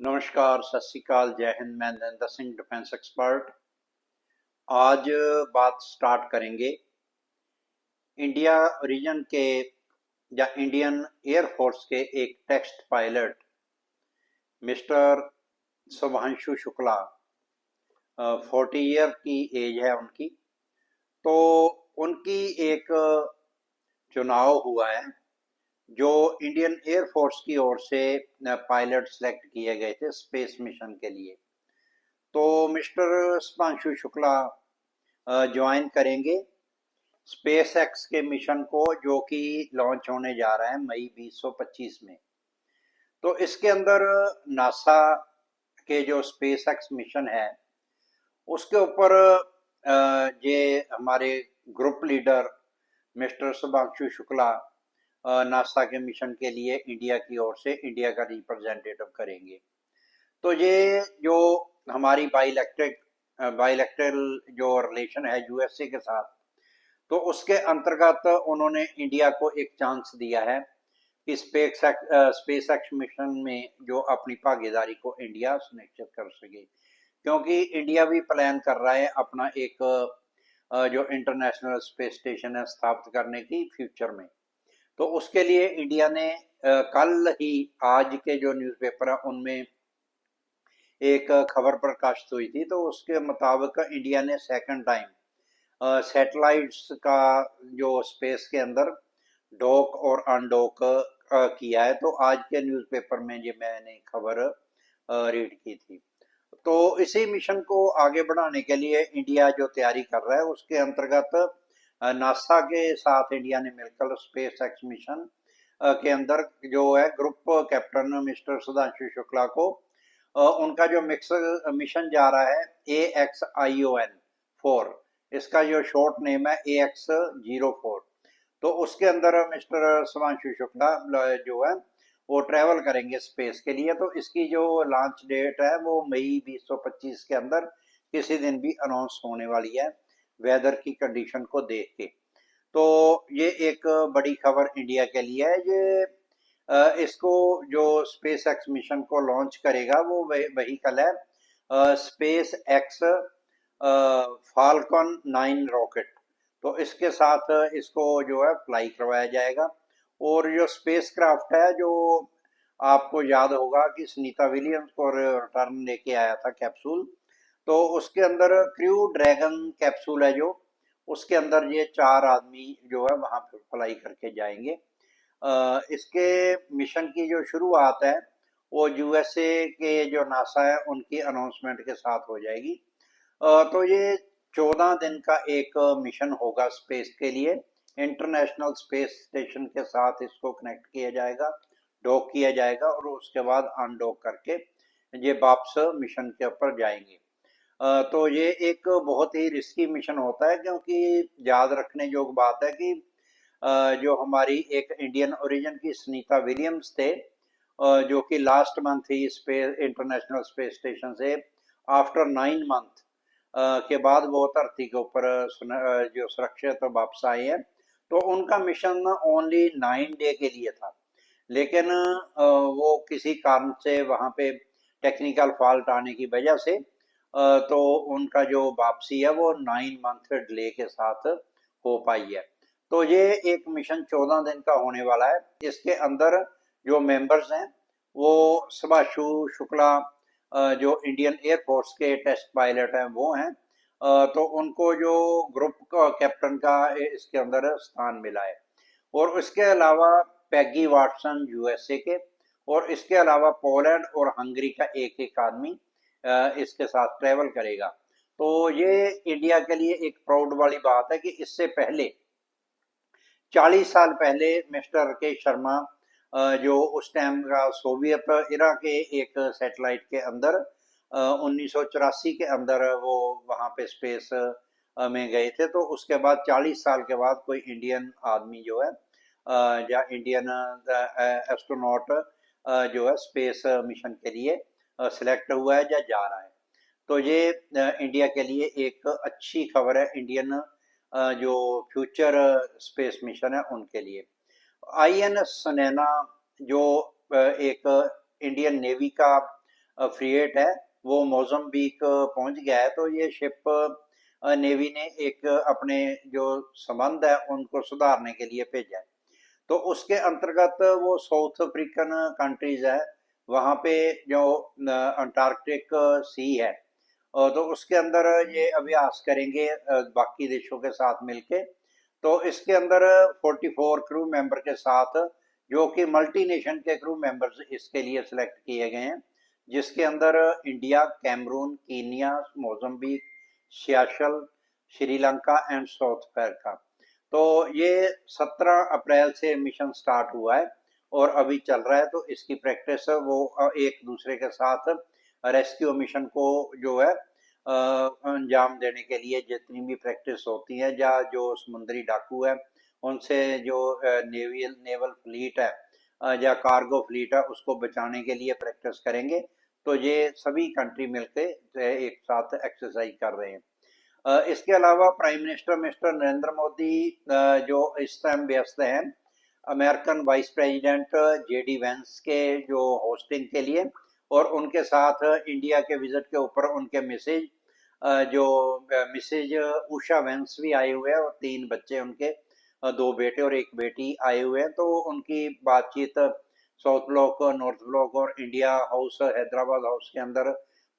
नमस्कार, सत श्री अकाल, जय हिंद। मैं नरेंद्र सिंह, डिफेंस एक्सपर्ट। आज बात स्टार्ट करेंगे इंडिया रीजन के या इंडियन एयरफोर्स के एक test pilot mister Shubhanshu Shukla. 40 year की एज है उनकी। तो उनकी एक चुनाव हुआ है जो इंडियन एयरफोर्स की ओर से पायलट सेलेक्ट किए गए थे स्पेस मिशन के लिए। तो मिस्टर शुभांशु शुक्ला ज्वाइन करेंगे स्पेस एक्स के मिशन को, जो कि लॉन्च होने जा रहा है मई 2025 में। तो इसके अंदर नासा के जो स्पेस एक्स मिशन है उसके ऊपर ये हमारे group leader mister Shubhanshu Shukla NASA के मिशन के लिए इंडिया की ओर से इंडिया का रिप्रेजेंटेटिव करेंगे। तो ये जो हमारी बाइलेक्ट्रल जो रिलेशन है यूएसए के साथ, तो उसके अंतर्गत उन्होंने इंडिया को एक चांस दिया है कि स्पेस एक्स मिशन में जो अपनी भागीदारी को इंडिया सुनिश्चित कर सके, क्योंकि इंडिया भी प्लान कर रहा है अपना एक जो इंटरनेशनल स्पेस स्टेशन है स्थापित करने की फ्यूचर में। तो उसके लिए इंडिया ने कल ही आज के जो न्यूज़पेपर है उनमें एक खबर प्रकाशित हुई थी। तो उसके मुताबिक इंडिया ने सेकंड टाइम सैटेलाइट्स का जो स्पेस के अंदर डॉक और अनडॉक किया है। तो आज के न्यूज़पेपर में ये मैंने खबर रीड की थी। तो इसी मिशन को आगे बढ़ाने के लिए इंडिया जो तैयारी कर रहा है उसके अंतर्गत नासा के साथ इंडिया ने मिलकर स्पेस एक्स मिशन के अंदर जो है group captain mister Sudhanshu Shukla को उनका जो मिशन जा रहा है AXION-4, इसका जो शॉर्ट नेम है AX-04। तो उसके अंदर मिस्टर शुभांशु शुक्ला जो है वो ट्रेवल करेंगे स्पेस के लिए। तो इसकी जो लॉन्च डेट है वो मई 2025 के अंदर किसी दिन भी अनाउंस होने वाली है, वेदर की कंडीशन को देख के। तो ये एक बड़ी खबर इंडिया के लिए है। ये इसको जो स्पेस एक्स मिशन को लॉन्च करेगा वो व्हीकल है स्पेस एक्स फाल्कन 9 रॉकेट। तो इसके साथ इसको जो है फ्लाई करवाया जाएगा। और जो स्पेस क्राफ्ट है, जो आपको याद होगा कि सुनीता विलियम्स को रिटर्न लेके आया था कैप्सूल, तो उसके अंदर क्रू ड्रैगन कैप्सूल है जो, उसके अंदर ये 4 आदमी जो है वहां पर फ्लाई करके जाएंगे। इसके मिशन की जो शुरुआत है वो यूएसए के जो नासा है उनकी अनाउंसमेंट के साथ हो जाएगी। तो ये 14 दिन का एक मिशन होगा स्पेस के लिए। इंटरनेशनल स्पेस स्टेशन के साथ इसको कनेक्ट किया जाएगा, डॉक किया जाएगा और उसके बाद अनडॉक करके ये वापस मिशन के ऊपर जाएंगे। तो ये एक बहुत ही रिस्की मिशन होता है, क्योंकि याद रखने योग्य बात है कि जो हमारी एक इंडियन ओरिजिन की सुनीता विलियम्स थे, जो कि लास्ट मंथ ही स्पेस इंटरनेशनल स्पेस स्टेशन से आफ्टर 9 मंथ के बाद वो धरती के ऊपर जो सुरक्षित वापस आए हैं। तो उनका मिशन ओनली 9 डे के लिए था, लेकिन वो किसी कारण से वहाँ पे टेक्निकल फॉल्ट आने की वजह से तो उनका जो वापसी है वो 9 मंथ डिले के साथ हो पाई है। तो ये एक मिशन 14 दिन का होने वाला है। इसके अंदर जो मेंबर्स हैं वो शुभांशु शुक्ला जो इंडियन एयरफोर्स के टेस्ट पायलट हैं वो हैं। तो उनको जो ग्रुप कैप्टन का इसके अंदर स्थान मिला है। और उसके अलावा पैगी वाटसन यूएसए के, और इसके अलावा पोलैंड और हंगरी का एक एक आदमी इसके साथ ट्रेवल करेगा। तो ये इंडिया के लिए एक प्राउड वाली बात है कि इससे पहले 40 साल पहले मिस्टर राकेश शर्मा जो उस टाइम का सोवियत इरा के एक सैटेलाइट के अंदर 1984 के अंदर वो वहाँ पे स्पेस में गए थे। तो उसके बाद 40 साल के बाद कोई इंडियन आदमी जो है या इंडियन एस्ट्रोनॉट जो है स्पेस मिशन के लिए सिलेक्ट हुआ है या जा रहा है। तो ये इंडिया के लिए एक अच्छी खबर है, इंडियन जो फ्यूचर स्पेस मिशन है उनके लिए। INS सुनैना जो एक इंडियन नेवी का फ्रीगेट है वो मोज़म्बिक पहुंच गया है। तो ये शिप नेवी ने एक अपने जो संबंध है उनको सुधारने के लिए भेजा है। तो उसके अंतर्गत वो साउथ अफ्रीकन कंट्रीज है, वहाँ पे जो अंटार्कटिक सी है, तो उसके अंदर ये अभ्यास करेंगे बाकी देशों के साथ मिलके। तो इसके अंदर 44 क्रू मेंबर के साथ, जो कि मल्टी नेशन के क्रू मेंबर्स इसके लिए सिलेक्ट किए गए हैं, जिसके अंदर इंडिया, कैमरून, कीनिया, मोजम्बिक, सियाचल, श्रीलंका एंड साउथ अफ्रीका। तो ये 17 अप्रैल से मिशन स्टार्ट हुआ है और अभी चल रहा है। तो इसकी प्रैक्टिस वो एक दूसरे के साथ रेस्क्यू मिशन को जो है अंजाम देने के लिए जितनी भी प्रैक्टिस होती है, या जो समुद्री डाकू है उनसे जो नेवल फ्लीट है या कार्गो फ्लीट है उसको बचाने के लिए प्रैक्टिस करेंगे। तो ये सभी कंट्री मिलकर एक साथ एक्सरसाइज कर रहे हैं। इसके अलावा prime minister mister Narendra Modi जो इस टाइम व्यस्त हैं American vice president JD Vance के जो होस्टिंग के लिए, और उनके साथ इंडिया के विजिट के ऊपर उनके मिसेज जो मिसेज उषा वेंस भी आए हुए हैं, और 3 बच्चे उनके, 2 बेटे और 1 बेटी आए हुए हैं। तो उनकी बातचीत साउथ ब्लॉक, नॉर्थ ब्लॉक और इंडिया हाउस, हैदराबाद हाउस के अंदर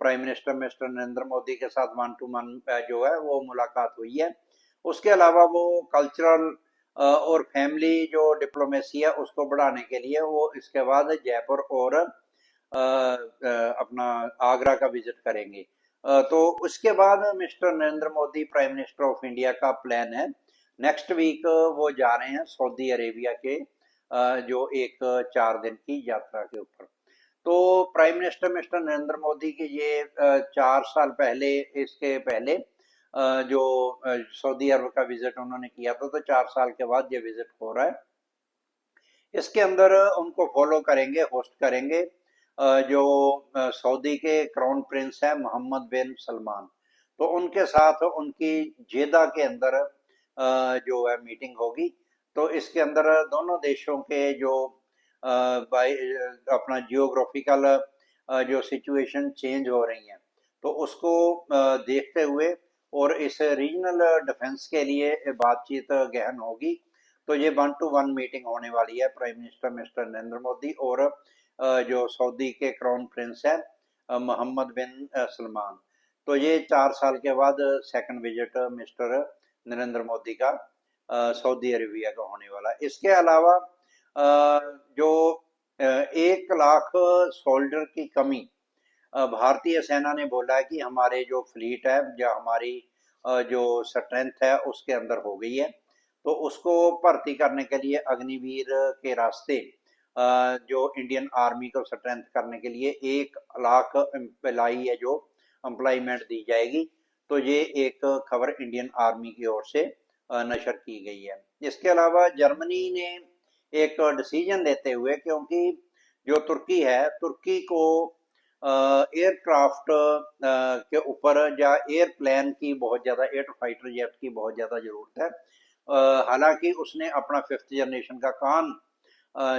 prime minister mister Narendra Modi के साथ 1 to 1 जो है वो मुलाकात हुई है। उसके अलावा वो कल्चरल और फैमिली जो डिप्लोमेसी है उसको बढ़ाने के लिए वो इसके बाद जयपुर और अपना आगरा का विजिट करेंगे। तो उसके बाद mister Narendra Modi prime minister of India का प्लान है नेक्स्ट वीक वो जा रहे हैं सऊदी अरेबिया के जो एक 4 दिन की यात्रा के ऊपर। तो prime minister mister Narendra Modi की ये 4 साल पहले, इसके पहले जो सऊदी अरब का विजिट उन्होंने किया था, तो 4 साल के बाद ये विजिट हो रहा है। इसके अंदर उनको फॉलो करेंगे, होस्ट करेंगे जो सऊदी के क्राउन प्रिंस है मोहम्मद बिन सलमान। तो उनके साथ उनकी जेदा के अंदर जो है मीटिंग होगी। तो इसके अंदर दोनों देशों के जो बाई अपना जियोग्राफिकल जो सिचुएशन चेंज हो रही हैं, तो उसको देखते हुए और इस रीजनल डिफेंस के लिए बातचीत गहन होगी। तो ये 1 to 1 मीटिंग होने वाली है prime minister mister Narendra Modi और जो सऊदी के क्राउन प्रिंस है मोहम्मद बिन सलमान। तो ये 4 साल के बाद second visit mister Narendra Modi का सऊदी अरेबिया का होने वाला है। इसके अलावा जो 1 लाख सोल्जर की कमी, भारतीय सेना ने बोला है कि हमारे जो फ्लीट है या हमारी जो स्ट्रेंथ है उसके अंदर हो गई है। तो उसको भर्ती करने के लिए अग्निवीर के रास्ते जो इंडियन आर्मी को स्ट्रेंथ करने के लिए 1 लाख एम्प्लाई है जो एम्प्लॉयमेंट दी जाएगी। तो ये एक खबर इंडियन आर्मी की ओर से नशर की गई है। इसके अलावा जर्मनी ने एक डिसीजन लेते हुए, क्योंकि जो तुर्की है, तुर्की को एयरक्राफ्ट के ऊपर या एयरप्लेन की बहुत ज़्यादा, एयर फाइटर जेट की बहुत ज़्यादा ज़रूरत है। हालांकि उसने अपना 5th जनरेशन का कान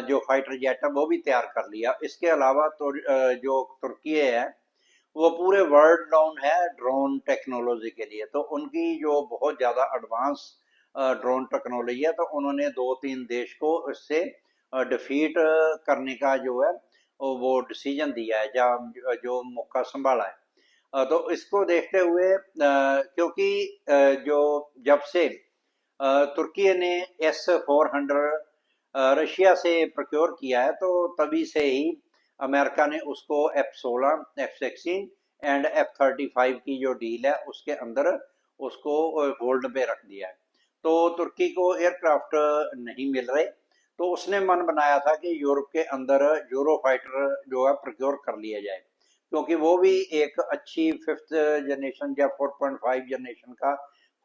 जो फाइटर जेट है वो भी तैयार कर लिया। इसके अलावा तो जो तुर्की है वो पूरे वर्ल्ड नाउन है ड्रोन टेक्नोलॉजी के लिए। तो उनकी जो बहुत ज़्यादा एडवांस ड्रोन टेक्नोलॉजी है, तो उन्होंने 2-3 देश को इससे डिफीट करने का जो है वो डिसीजन दिया है, जो मौका संभाला है। तो इसको देखते हुए क्योंकि जो जब से तुर्की ने S-400 रशिया से प्रोक्योर किया है, तो तभी से ही अमेरिका ने उसको F-16, F-16 एंड F-35 की जो डील है उसके अंदर उसको होल्ड पे रख दिया है। तो तुर्की को एयरक्राफ्ट नहीं मिल रहे, तो उसने मन बनाया था कि यूरोप के अंदर यूरो फाइटर जो है प्रोक्योर कर लिया जाए, क्योंकि वो भी एक अच्छी 5th जनरेशन या 4.5 जनरेशन का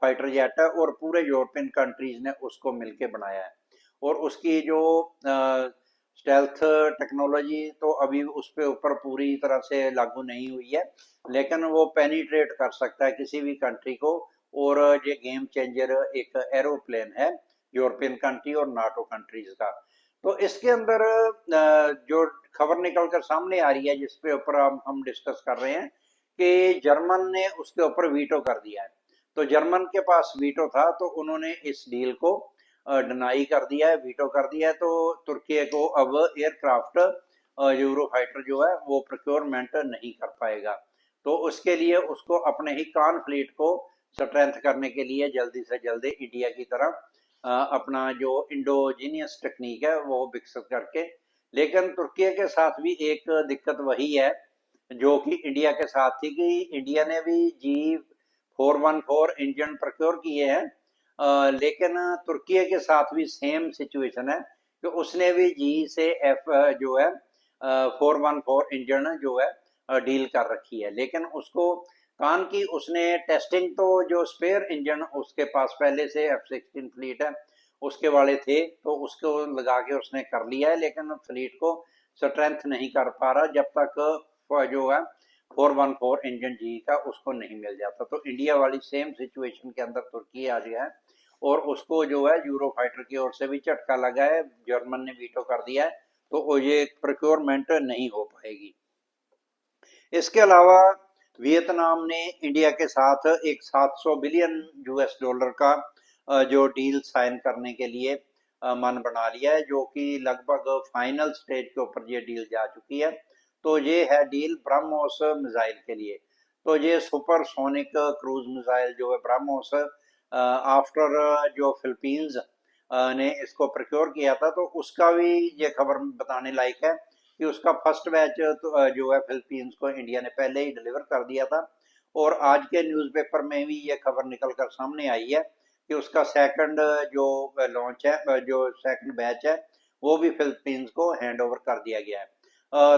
फाइटर जेट है, और पूरे यूरोपियन कंट्रीज ने उसको मिलके बनाया है। और उसकी जो स्टेल्थ टेक्नोलॉजी तो अभी उस पे ऊपर पूरी तरह से लागू नहीं हुई है, लेकिन वो पेनिट्रेट कर सकता है किसी भी कंट्री को। और ये गेम चेंजर एक एरोप्लेन है यूरोपियन कंट्री और नाटो कंट्रीज का। तो इसके अंदर जो खबर निकलकर सामने आ रही है जिसपे ऊपर हम डिस्कस कर रहे हैं कि जर्मन ने उसके ऊपर वीटो कर दिया है। तो जर्मन के पास वीटो था तो उन्होंने इस डील को डिनाई कर दिया है, वीटो कर दिया है। तो तुर्की को अब एयरक्राफ्ट यूरो फाइटर जो है वो प्रोक्योरमेंट नहीं कर पाएगा। तो उसके लिए उसको अपने ही कान फ्लीट को स्ट्रेंथ करने के लिए जल्दी से जल्दी इंडिया की तरह अपना जो इंडोजीनियस टेक्निक है वो विकसित करके, लेकिन तुर्की के साथ भी एक दिक्कत वही है जो कि इंडिया के साथ थी कि इंडिया ने भी G414 इंजन प्रोक्योर किए हैं, लेकिन तुर्की के साथ भी सेम सिचुएशन है कि उसने भी जी से एफ जो है 414 इंजन जो है डील कर रखी है, लेकिन उसको कान की उसने टेस्टिंग तो जो स्पेयर इंजन उसके पास पहले से F-16 फ्लीट है उसके वाले थे तो उसको लगा के उसने कर लिया है, लेकिन फ्लीट को स्ट्रेंथ नहीं कर पा रहा जब तक जो है 414 इंजन जी का उसको नहीं मिल जाता। तो इंडिया वाली सेम सिचुएशन के अंदर तुर्की आ गया है और उसको जो है यूरो फाइटर की ओर से भी झटका लगा है, जर्मन ने वीटो कर दिया है तो ये प्रोक्योरमेंट नहीं हो पाएगी। इसके अलावा वियतनाम ने इंडिया के साथ एक 700 बिलियन यूएस डॉलर का जो डील साइन करने के लिए मन बना लिया है, जो कि लगभग फाइनल स्टेज के ऊपर ये डील जा चुकी है। तो ये है डील ब्रह्मोस मिसाइल के लिए। तो ये सुपरसोनिक क्रूज मिसाइल जो है ब्रह्मोस आफ्टर जो फिलीपींस ने इसको प्रोक्योर किया था तो उसका भी ये खबर बताने लायक है कि उसका फर्स्ट बैच तो जो है फिलीपींस को इंडिया ने पहले ही डिलीवर कर दिया था और आज के न्यूज़पेपर में भी ये खबर निकल कर सामने आई है कि उसका सेकंड जो लॉन्च है जो सेकंड बैच है वो भी फिलीपींस को हैंड ओवर कर दिया गया है।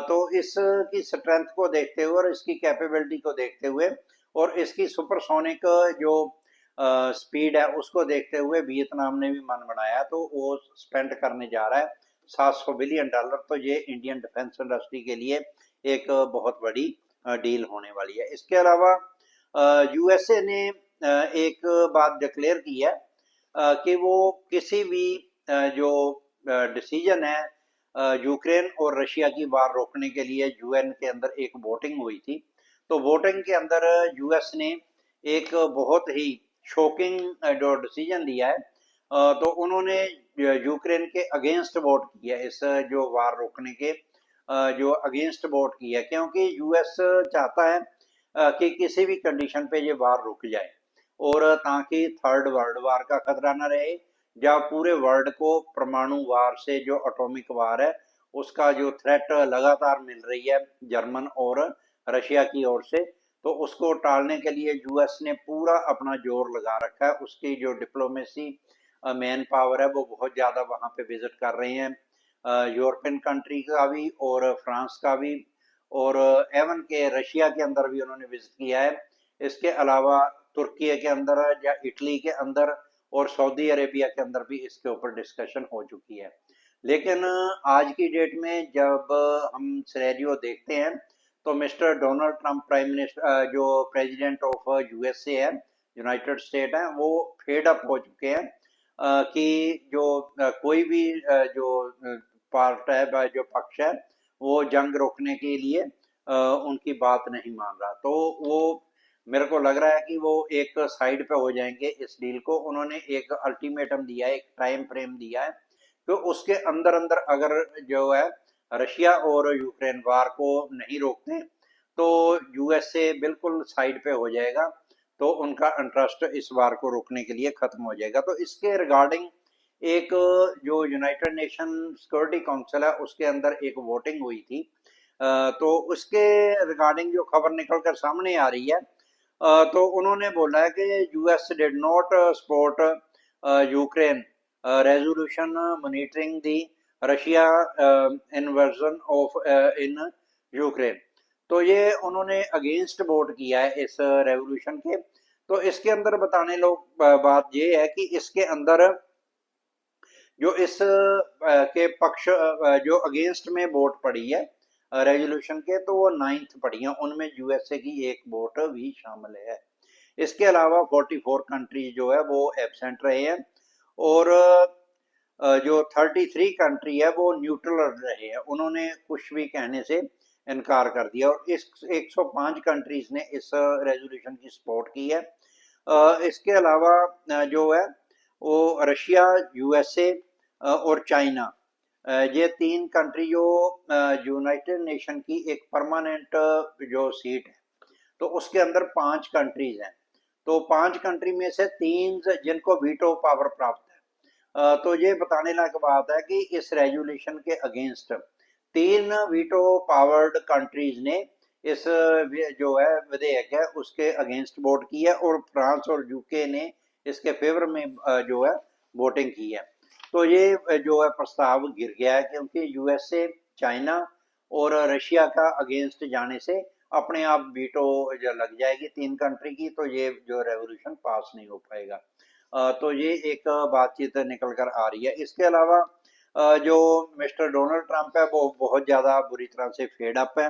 तो इसकी स्ट्रेंथ को देखते हुए और इसकी कैपेबिलिटी को देखते हुए और इसकी सुपरसोनिक जो स्पीड है उसको देखते हुए वियतनाम ने भी मन बनाया तो वो स्पेंड करने जा रहा है 700 बिलियन डॉलर। तो ये इंडियन डिफेंस इंडस्ट्री के लिए एक बहुत बड़ी डील होने वाली है। इसके अलावा यूएसए ने एक बात डिक्लेयर की है कि वो किसी भी जो डिसीजन है यूक्रेन और रशिया की वार रोकने के लिए यूएन के अंदर एक वोटिंग हुई थी। तो वोटिंग के अंदर यूएस ने एक बहुत ही शॉकिंग जो डिसीजन दिया है तो उन्होंने यूक्रेन के अगेंस्ट वोट किया, इस जो वार रोकने के जो अगेंस्ट वोट किया, क्योंकि यूएस चाहता है कि किसी भी कंडीशन पे ये वार रुक जाए और ताकि थर्ड वर्ल्ड वार का खतरा न रहे या पूरे वर्ल्ड को परमाणु वार से जो एटॉमिक वार है उसका जो थ्रेट लगातार मिल रही है जर्मन और रशिया की ओर से, तो उसको टालने के लिए यूएस ने पूरा अपना जोर लगा रखा है। उसकी जो डिप्लोमेसी मैन पावर है वो बहुत ज़्यादा वहाँ पे विजिट कर रहे हैं, यूरोपियन कंट्री का भी और फ्रांस का भी और एवन के रशिया के अंदर भी उन्होंने विजिट किया है। इसके अलावा तुर्की के अंदर या इटली के अंदर और सऊदी अरेबिया के अंदर भी इसके ऊपर डिस्कशन हो चुकी है। लेकिन आज की डेट में जब हम सिनेरियो देखते हैं तो mister Donald Trump prime minister जो प्रेसिडेंट ऑफ यूएसए है, यूनाइटेड स्टेट है, वो फेड अप हो चुके हैं कि जो कोई भी जो पार्ट है जो पक्ष है वो जंग रोकने के लिए उनकी बात नहीं मान रहा। तो वो मेरे को लग रहा है कि वो एक साइड पे हो जाएंगे इस डील को। उन्होंने एक अल्टीमेटम दिया है, एक टाइम फ्रेम दिया है तो उसके अंदर अंदर अगर जो है रशिया और यूक्रेन वार को नहीं रोकते तो यूएसए बिल्कुल साइड पे हो जाएगा, तो उनका इंटरेस्ट इस वार को रोकने के लिए खत्म हो जाएगा। तो इसके रिगार्डिंग एक जो यूनाइटेड नेशन सिक्योरिटी काउंसिल है उसके अंदर एक वोटिंग हुई थी, तो उसके रिगार्डिंग जो खबर निकल कर सामने आ रही है तो उन्होंने बोला है कि US did not support Ukraine resolution monitoring the Russia inversion of in Ukraine. तो ये उन्होंने अगेंस्ट वोट किया है इस रेवोल्यूशन के। तो इसके अंदर बताने लोग बात ये है कि इसके अंदर जो इस के पक्ष जो अगेंस्ट में वोट पड़ी है रेजोल्यूशन के तो वो 9th पड़ी है, उनमें यूएसए की एक वोट भी शामिल है। इसके अलावा 44 कंट्री जो है वो एब्सेंट रहे हैं और जो 33 कंट्री है वो न्यूट्रल रहे हैं, उन्होंने कुछ भी कहने से इनकार कर दिया, और इस 105 कंट्रीज ने इस रेजोल्यूशन की सपोर्ट की है। इसके अलावा जो है वो रशिया, यूएसए और चाइना, ये 3 कंट्री जो यूनाइटेड नेशन की एक परमानेंट जो सीट है, तो उसके अंदर 5 कंट्रीज हैं। तो 5 कंट्री में से 3 जिनको वीटो पावर प्राप्त है। तो ये बताने लायक बात है कि इस रेजुलेशन के अगेंस्ट 3 वीटो पावर्ड कंट्रीज ने इस जो है विधेयक है उसके अगेंस्ट वोट की है, और फ्रांस और यूके ने इसके फेवर में जो है वोटिंग की है। तो ये जो है प्रस्ताव गिर गया है, क्योंकि यूएसए, चाइना और रशिया का अगेंस्ट जाने से अपने आप वीटो जो लग जाएगी 3 कंट्री की, तो ये जो रेवोल्यूशन पास नहीं हो पाएगा। तो ये एक बातचीत निकल कर आ रही है। इसके अलावा जो मिस्टर डोनाल्ड ट्रंप है वो बहुत ज़्यादा बुरी तरह से फेड अप है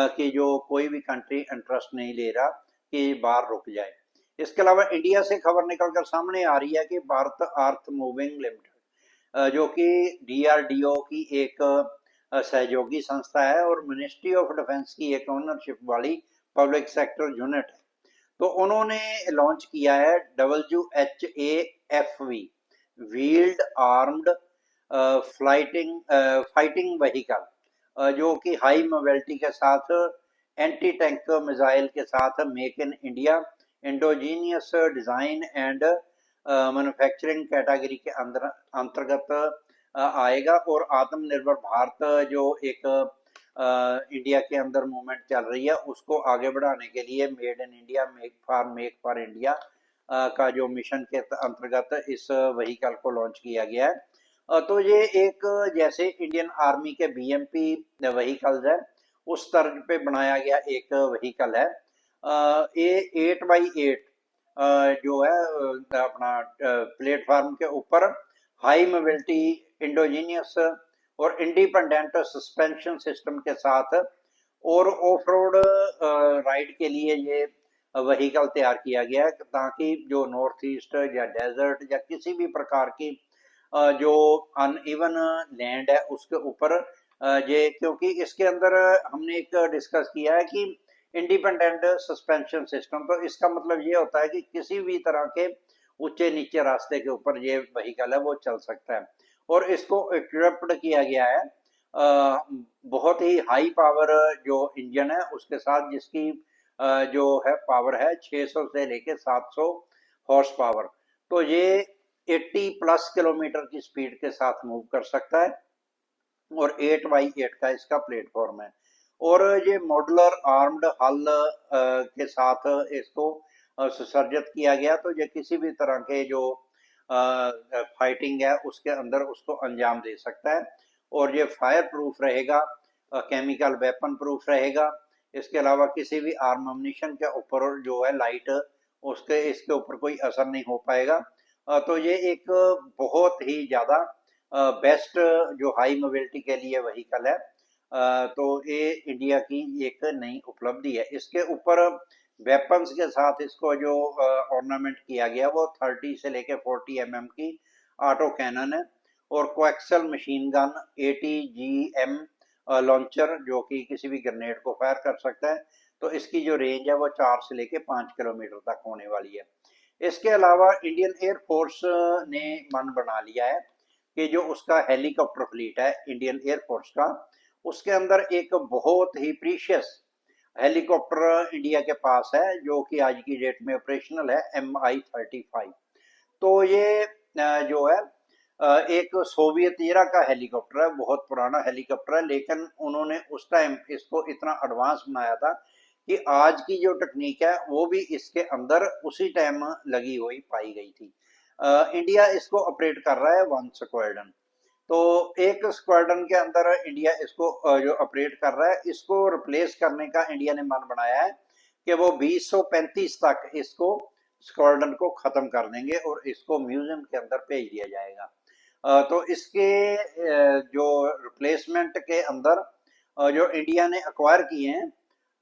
कि जो कोई भी कंट्री इंटरेस्ट नहीं ले रहा कि बाहर रुक जाए। इसके अलावा इंडिया से खबर निकल कर सामने आ रही है कि भारत अर्थ मूविंग लिमिटेड, जो कि डीआरडीओ की एक सहयोगी संस्था है और मिनिस्ट्री ऑफ डिफेंस की एक ओनरशिप वाली पब्लिक सेक्टर यूनिट है, तो उन्होंने लॉन्च किया है WHAFV, wheeled armed fighting vehicle, जो कि हाई मोबिलिटी के साथ एंटी टैंक मिसाइल के साथ make in India endogenous design and manufacturing category के अंदर अंतर्गत आएगा। और आत्मनिर्भर भारत जो एक इंडिया के अंदर मूवमेंट चल रही है उसको आगे बढ़ाने के लिए made in India, make for India का जो मिशन के अंतर्गत इस व्हीकल को लॉन्च किया गया है। तो ये एक जैसे इंडियन आर्मी के बीएमपी व्हीकल्स है उस तर्ज पे बनाया गया एक व्हीकल है। ये 8x8 जो है अपना प्लेटफॉर्म के ऊपर हाई मोबिलिटी इंडोजीनियस और इंडिपेंडेंट सस्पेंशन सिस्टम के साथ और ऑफ रोड राइड के लिए ये व्हीकल तैयार किया गया है, ताकि जो नॉर्थ ईस्ट या डेजर्ट या किसी भी प्रकार की जो अनइवन लैंड है उसके ऊपर ये, क्योंकि इसके अंदर हमने एक डिस्कस किया है कि इंडिपेंडेंट सस्पेंशन सिस्टम, तो इसका मतलब ये होता है कि किसी भी तरह के ऊंचे नीचे रास्ते के ऊपर ये व्हीकल है वो चल सकता है। और इसको इक्विप्ड किया गया है बहुत ही हाई पावर जो इंजन है उसके साथ, जिसकी जो है पावर है 600 से लेके 700 हॉर्स पावर। तो ये 80 प्लस किलोमीटर की स्पीड के साथ मूव कर सकता है, और 8x8 का इसका प्लेटफॉर्म है। और ये मॉडुलर आर्म्ड हल के साथ इसको सुसज्जित किया गया, तो ये किसी भी तरह के जो फाइटिंग है उसके अंदर उसको अंजाम दे सकता है। और ये फायर प्रूफ रहेगा, केमिकल वेपन प्रूफ रहेगा। इसके अलावा किसी भी आर्म अम्यूनिशन के ऊपर जो है लाइट उसके इसके ऊपर कोई असर नहीं हो पाएगा। तो ये एक बहुत ही ज़्यादा बेस्ट जो हाई मोबिलिटी के लिए व्हीकल है। तो ये इंडिया की एक नई उपलब्धि है। इसके ऊपर वेपन्स के साथ इसको जो ऑर्नामेंट किया गया वो 30 से लेके 40 की ऑटो कैनन है, और coaxial machine gun ATGM launcher जो कि किसी भी ग्रेनेड को फायर कर सकता है। तो इसकी जो रेंज है वो 4 से लेके 5 किलोमीटर तक होने वाली है। इसके अलावा इंडियन एयरफोर्स ने मन बना लिया है कि जो उसका हेलीकॉप्टर फ्लीट है इंडियन एयरफोर्स का, उसके अंदर एक बहुत ही प्रीशियस हेलीकॉप्टर इंडिया के पास है जो कि आज की डेट में ऑपरेशनल है, MI-35। तो ये जो है एक सोवियत एरा का हेलीकॉप्टर है, बहुत पुराना हेलीकॉप्टर है, लेकिन उन्होंने उस टाइम इसको इतना एडवांस बनाया था कि आज की जो टेक्निक है वो भी इसके अंदर उसी टाइम लगी हुई पाई गई थी। इंडिया इसको ऑपरेट कर रहा है 1 स्क्वाड्रन। तो एक स्क्वाड्रन के अंदर इंडिया इसको जो ऑपरेट कर रहा है, इसको रिप्लेस करने का इंडिया ने मन बनाया है कि वो 2035 तक इसको स्क्वाड्रन को खत्म कर देंगे और इसको म्यूजियम के अंदर भेज दिया जाएगा। तो इसके जो रिप्लेसमेंट के अंदर जो इंडिया ने अक्वायर किए हैं,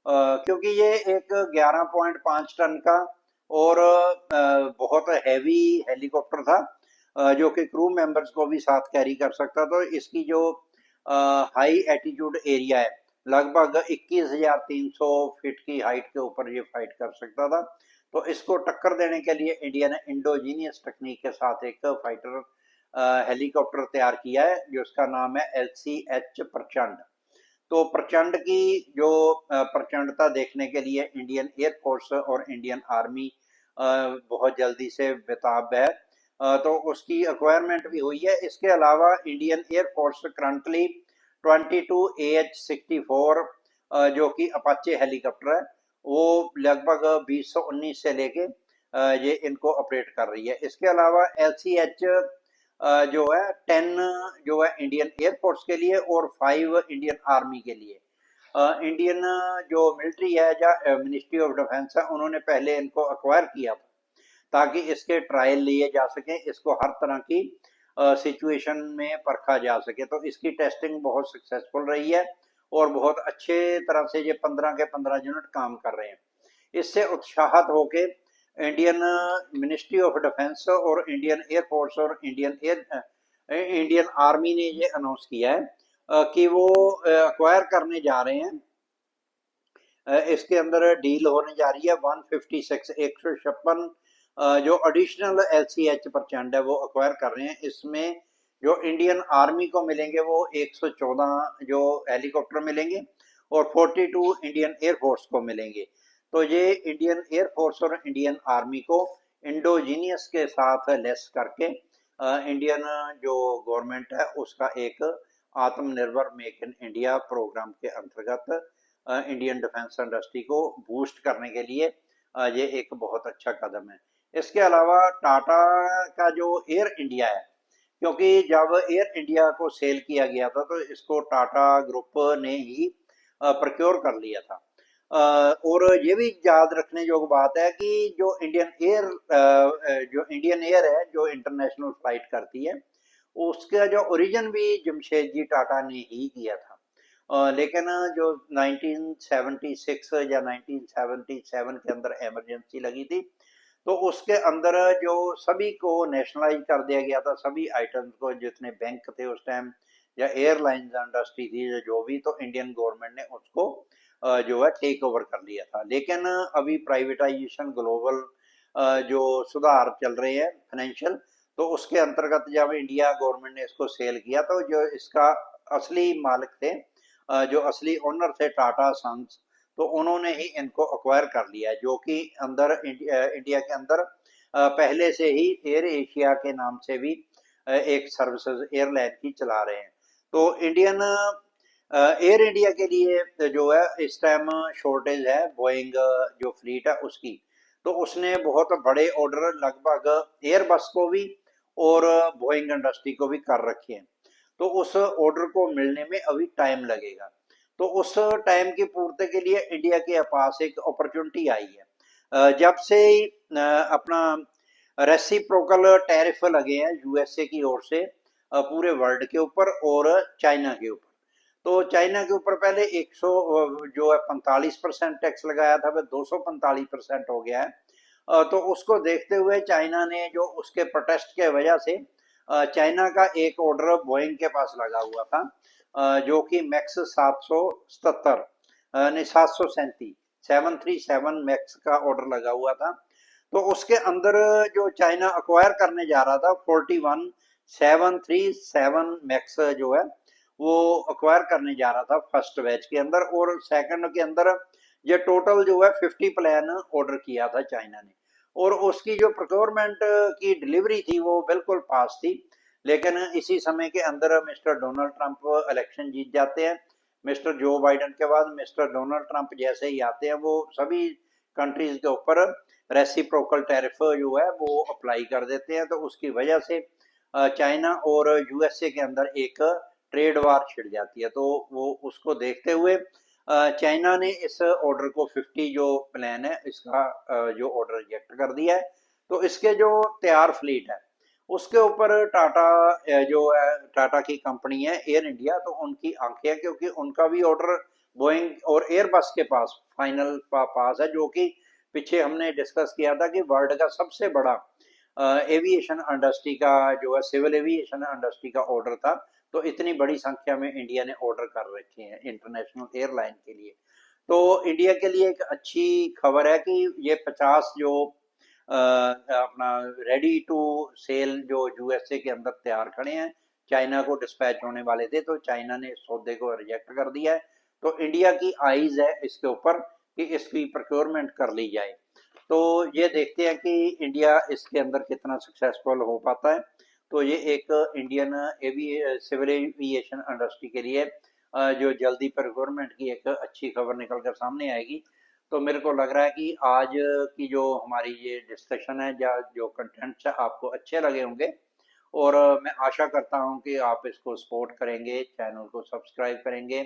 क्योंकि ये एक 11.5 टन का और बहुत हैवी हेलीकॉप्टर था, जो कि क्रू मेंबर्स को भी साथ कैरी कर सकता। तो इसकी जो हाई एटीट्यूड एरिया है, लगभग 21,300 फीट की हाइट के ऊपर ये फाइट कर सकता था। तो इसको टक्कर देने के लिए इंडिया ने इंडोजीनियस टेक्निक के साथ एक फाइटर हेलीकॉप्टर तैयार किया है, जिसका नाम है LCH प्रचंड। तो प्रचंड की जो प्रचंडता देखने के लिए इंडियन एयरफोर्स और इंडियन आर्मी बहुत जल्दी से बेताब है। तो उसकी एक्वायरमेंट भी हुई है। इसके अलावा इंडियन एयरफोर्स करंटली 22 AH-64 जो कि अपाचे हेलीकॉप्टर है, वो लगभग 2019 से लेके ये इनको ऑपरेट कर रही है। इसके अलावा LCH जो है 10 जो है इंडियन एयरफोर्स के लिए और 5 इंडियन आर्मी के लिए। इंडियन जो मिलिट्री है या मिनिस्ट्री ऑफ डिफेंस है, उन्होंने पहले इनको अक्वायर किया था ताकि इसके ट्रायल लिए जा सके, इसको हर तरह की सिचुएशन में परखा जा सके। तो इसकी टेस्टिंग बहुत सक्सेसफुल रही है और बहुत अच्छे तरह से ये 15 के 15 यूनिट काम कर रहे हैं। इससे उत्साहित होके इंडियन मिनिस्ट्री ऑफ डिफेंस और इंडियन एयरफोर्स और इंडियन आर्मी ने ये अनाउंस किया है कि वो अक्वायर करने जा रहे हैं। इसके अंदर डील होने जा रही है 156 जो एडिशनल LCH प्रचंड है वो अक्वायर कर रहे हैं। इसमें जो इंडियन आर्मी को मिलेंगे वो 114 जो हेलीकॉप्टर मिलेंगे और 42 इंडियन एयरफोर्स को मिलेंगे। तो ये इंडियन एयरफोर्स और इंडियन आर्मी को इंडोजीनियस के साथ लेस करके इंडियन जो गवर्नमेंट है उसका एक आत्मनिर्भर मेक इन इंडिया प्रोग्राम के अंतर्गत इंडियन डिफेंस इंडस्ट्री को बूस्ट करने के लिए ये एक बहुत अच्छा कदम है। इसके अलावा टाटा का जो एयर इंडिया है, क्योंकि जब एयर इंडिया को सेल किया गया था तो इसको टाटा ग्रुप ने ही प्रोक्योर कर लिया था। और ये भी याद रखने योग्य बात है कि जो इंडियन एयर है जो इंटरनेशनल फ्लाइट करती है, उसका जो ओरिजिन भी जमशेदजी टाटा ने ही किया था। लेकिन जो 1976 या 1977 के अंदर इमरजेंसी लगी थी, तो उसके अंदर जो सभी को नेशनलाइज कर दिया गया था, सभी आइटम्स को, जितने बैंक थे उस टाइम या एयरलाइंस इंडस्ट्री थी जो भी, तो इंडियन गवर्नमेंट ने उसको जो है टेक ओवर कर लिया था। लेकिन अभी प्राइवेटाइजेशन ग्लोबल जो सुधार चल रहे हैं फाइनेंशियल, तो उसके अंतर्गत जब इंडिया गवर्नमेंट ने इसको सेल किया तो जो इसका असली मालिक थे, जो असली ओनर थे टाटा सन्स, तो उन्होंने ही इनको अक्वायर कर लिया है, जो कि अंदर इंडिया के अंदर पहले से ही एयर एशिया के नाम से भी एक सर्विसेज एयरलाइन की चला रहे हैं। तो इंडियन एयर इंडिया के लिए जो है इस टाइम शॉर्टेज है बोइंग जो फ्लीट है उसकी। तो उसने बहुत बड़े ऑर्डर लगभग एयरबस को भी और बोइंग इंडस्ट्री को भी कर रखे हैं। तो उस ऑर्डर को मिलने में अभी टाइम लगेगा। तो उस टाइम की पूर्ति के लिए इंडिया के पास एक अपॉर्चुनिटी आई है। जब से अपना रेसिप्रोकल टैरिफ लगे हैं USA की ओर से पूरे वर्ल्ड के ऊपर और चाइना के ऊपर। तो चाइना के ऊपर पहले 100 जो है 45% टैक्स लगाया था, वह 245% हो गया है। तो उसको देखते हुए चाइना ने, जो उसके प्रोटेस्ट के वजह से चाइना का एक ऑर्डर बोइंग के पास लगा हुआ था, जो कि मैक्स 777 नहीं 737 737 मैक्स का ऑर्डर लगा हुआ था। तो उसके अंदर जो चाइना अक्वायर करने जा रहा था 41 737 मैक्स जो है वो अक्वायर करने जा रहा था फर्स्ट बैच के अंदर, और सेकंड के अंदर ये टोटल जो है 50 प्लान ऑर्डर किया था चाइना ने। और उसकी जो प्रोक्योरमेंट की डिलीवरी थी वो बिल्कुल पास थी। लेकिन इसी समय के अंदर मिस्टर डोनाल्ड ट्रंप इलेक्शन जीत जाते हैं। मिस्टर जो बाइडन के बाद मिस्टर डोनाल्ड ट्रंप जैसे ही आते हैं, वो सभी कंट्रीज के ऊपर रेसिप्रोकल टैरिफ जो है वो अप्लाई कर देते हैं। तो उसकी वजह से चाइना और USA के अंदर एक ट्रेड वार छिड़ जाती है। तो वो उसको देखते हुए चाइना ने इस ऑर्डर को 50 जो प्लान है इसका जो ऑर्डर रिजेक्ट कर दिया है। तो इसके जो तैयार फ्लीट है उसके ऊपर टाटा जो है, टाटा की कंपनी है एयर इंडिया, तो उनकी आंखें हैं, क्योंकि उनका भी ऑर्डर बोइंग और एयरबस के पास फाइनल पास है, जो कि पीछे हमने डिस्कस किया था कि वर्ल्ड का सबसे बड़ा एविएशन इंडस्ट्री का जो है सिविल एविएशन इंडस्ट्री का ऑर्डर था। तो इतनी बड़ी संख्या में इंडिया ने ऑर्डर कर रखे हैं इंटरनेशनल एयरलाइन के लिए। तो इंडिया के लिए एक अच्छी खबर है कि ये 50 जो अपना रेडी टू सेल जो यूएसए के अंदर तैयार खड़े हैं, चाइना को डिस्पैच होने वाले थे, तो चाइना ने इस सौदे को रिजेक्ट कर दिया है। तो इंडिया की आइज है इसके ऊपर कि इसकी प्रोक्योरमेंट कर ली जाए। तो ये देखते हैं कि इंडिया इसके अंदर कितना सक्सेसफुल हो पाता है। तो ये एक इंडियन सिविल एविएशन इंडस्ट्री के लिए जो जल्दी प्रोक्योरमेंट की एक अच्छी खबर निकल कर सामने आएगी। तो मेरे को लग रहा है कि आज की जो हमारी ये डिस्कशन है या जो कंटेंट्स है आपको अच्छे लगे होंगे, और मैं आशा करता हूं कि आप इसको सपोर्ट करेंगे, चैनल को सब्सक्राइब करेंगे।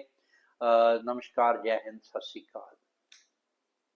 नमस्कार, जय हिंद, सत श्री अकाल।